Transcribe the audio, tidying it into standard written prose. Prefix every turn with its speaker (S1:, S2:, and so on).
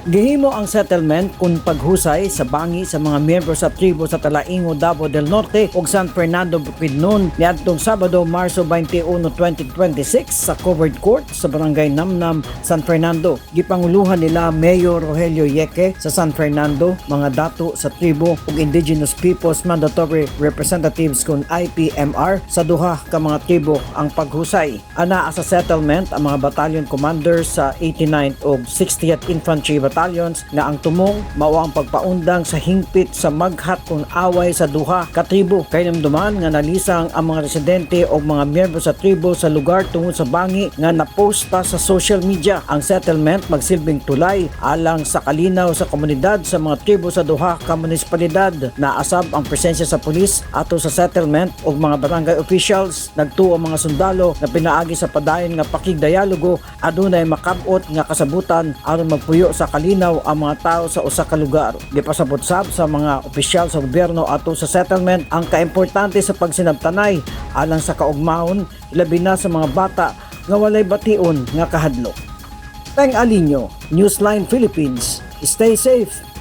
S1: Gihimo ang settlement kung paghusay sa bangi sa mga miyembro sa tribo sa Talaingo, Davao del Norte ug San Fernando, Bukidnon niadtong Sabado, Marso 21, 2026 sa covered court sa Barangay Namnam, San Fernando. Gipanguluhan nila Mayor Rogelio Yeke sa San Fernando, mga dato sa tribo ug Indigenous Peoples Mandatory Representatives kung IPMR sa duha ka mga tribo ang paghusay. Ana sa settlement ang mga battalion commanders sa 89th ug 60th Infantry Battalions nga ang tumong mao ang pagpaundang sa hingpit sa maghat kung away sa duha ka tribo. Kay namduman nga nalisang ang mga residente o mga miyembro sa tribo sa lugar tungod sa bangi nga naposta sa social media. Ang settlement magsilbing tulay alang sa kalinaw sa komunidad sa mga tribo sa duha ka munisipalidad. Naasab ang presensya sa pulis ato sa settlement ug mga barangay officials. Nagtuo ang mga sundalo na pinaagi sa padayon nga pakigdialogo adunay makab-ot nga kasabutan aron magpuyo sa kalinaw ang mga tao sa usa ka lugar. Gipasabot sab sa mga opisyal sa gobyerno ato sa settlement ang kaimportante sa pagsinabtanay alang sa kaugmahon labi na sa mga bata nga walay bation nga kahadlok. Teng Alinyo, Newsline Philippines. Stay safe.